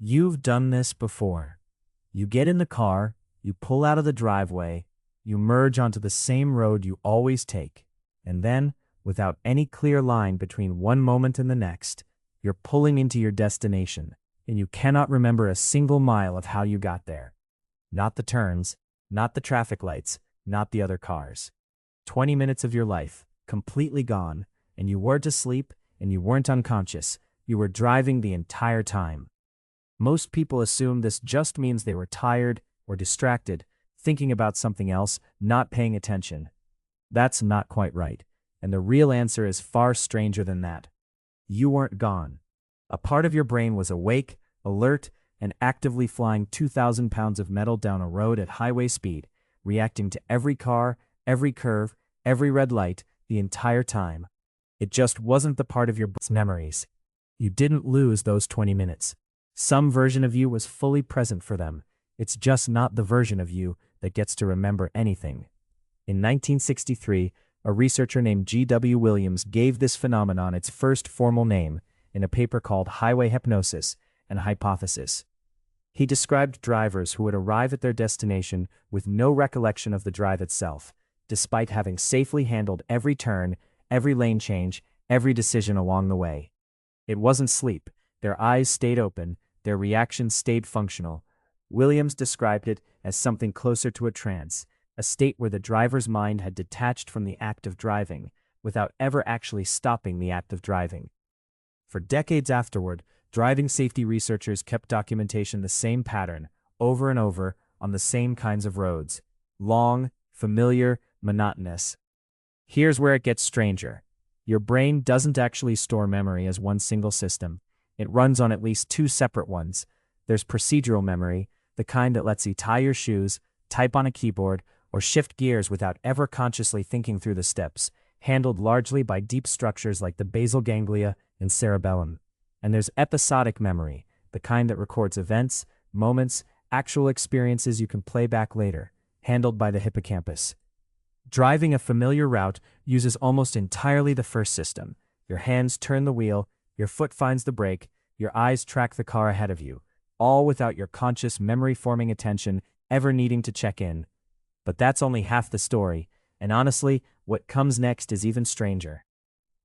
You've done this before. You get in the car, you pull out of the driveway, you merge onto the same road you always take, and then, without any clear line between one moment and the next, you're pulling into your destination, and you cannot remember a single mile of how you got there. Not the turns, not the traffic lights, not the other cars. 20 minutes of your life, completely gone, and you weren't asleep, and you weren't unconscious. You were driving the entire time. Most people assume this just means they were tired or distracted, thinking about something else, not paying attention. That's not quite right, and the real answer is far stranger than that. You weren't gone. A part of your brain was awake, alert, and actively flying 2,000 pounds of metal down a road at highway speed, reacting to every car, every curve, every red light, the entire time. It just wasn't the part of your memories. You didn't lose those 20 minutes. Some version of you was fully present for them. It's just not the version of you that gets to remember anything. In 1963, a researcher named G.W. Williams gave this phenomenon its first formal name in a paper called Highway Hypnosis and Hypothesis. He described drivers who would arrive at their destination with no recollection of the drive itself, despite having safely handled every turn, every lane change, every decision along the way. It wasn't sleep. Their eyes stayed open, their reactions stayed functional. Williams described it as something closer to a trance, a state where the driver's mind had detached from the act of driving, without ever actually stopping the act of driving. For decades afterward, driving safety researchers kept documentation the same pattern, over and over, on the same kinds of roads. Long, familiar, monotonous. Here's where it gets stranger. Your brain doesn't actually store memory as one single system. It runs on at least two separate ones. There's procedural memory, the kind that lets you tie your shoes, type on a keyboard, or shift gears without ever consciously thinking through the steps, handled largely by deep structures like the basal ganglia and cerebellum. And there's episodic memory, the kind that records events, moments, actual experiences you can play back later, handled by the hippocampus. Driving a familiar route uses almost entirely the first system. Your hands turn the wheel, your foot finds the brake, your eyes track the car ahead of you, all without your conscious memory-forming attention ever needing to check in. But that's only half the story, and honestly, what comes next is even stranger.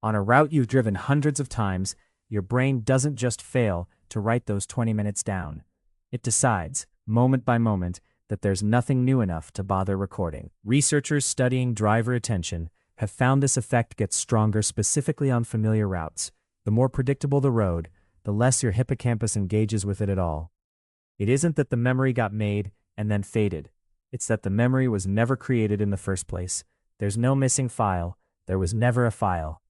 On a route you've driven hundreds of times, your brain doesn't just fail to write those 20 minutes down. It decides, moment by moment, that there's nothing new enough to bother recording. Researchers studying driver attention have found this effect gets stronger specifically on familiar routes. The more predictable the road, the less your hippocampus engages with it at all. It isn't that the memory got made and then faded. It's that the memory was never created in the first place. There's no missing file. There was never a file.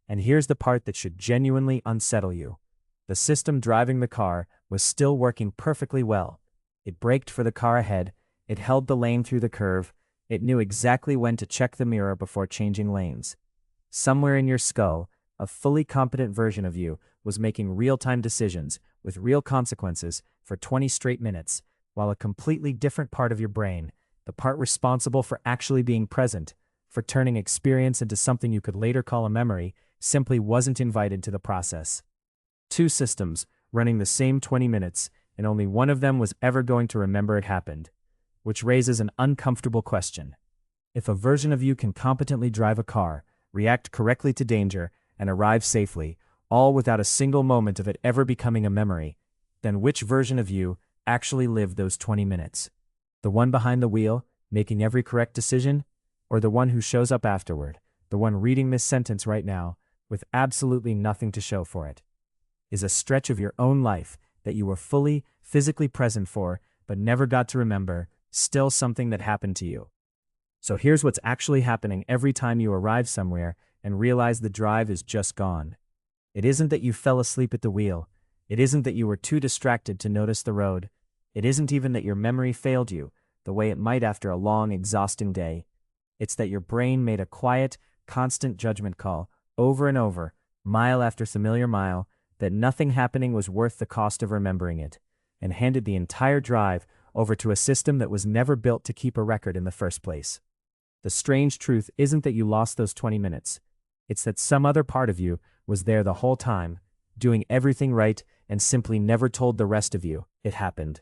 And here's the part that should genuinely unsettle you. The system driving the car was still working perfectly well. It braked for the car ahead. It held the lane through the curve. It knew exactly when to check the mirror before changing lanes. Somewhere in your skull, a fully competent version of you was making real-time decisions with real consequences for 20 straight minutes, while a completely different part of your brain, the part responsible for actually being present, for turning experience into something you could later call a memory, simply wasn't invited to the process. Two systems running the same 20 minutes, and only one of them was ever going to remember it happened. Which raises an uncomfortable question. If a version of you can competently drive a car, react correctly to danger, and arrive safely, all without a single moment of it ever becoming a memory, then which version of you actually lived those 20 minutes? The one behind the wheel, making every correct decision, or the one who shows up afterward, the one reading this sentence right now, with absolutely nothing to show for it? Is a stretch of your own life that you were fully, physically present for, but never got to remember, still something that happened to you? So here's what's actually happening every time you arrive somewhere and realize the drive is just gone. It isn't that you fell asleep at the wheel. It isn't that you were too distracted to notice the road. It isn't even that your memory failed you, the way it might after a long, exhausting day. It's that your brain made a quiet, constant judgment call, over and over, mile after familiar mile, that nothing happening was worth the cost of remembering it, and handed the entire drive over to a system that was never built to keep a record in the first place. The strange truth isn't that you lost those 20 minutes. It's that some other part of you was there the whole time, doing everything right and simply never told the rest of you it happened.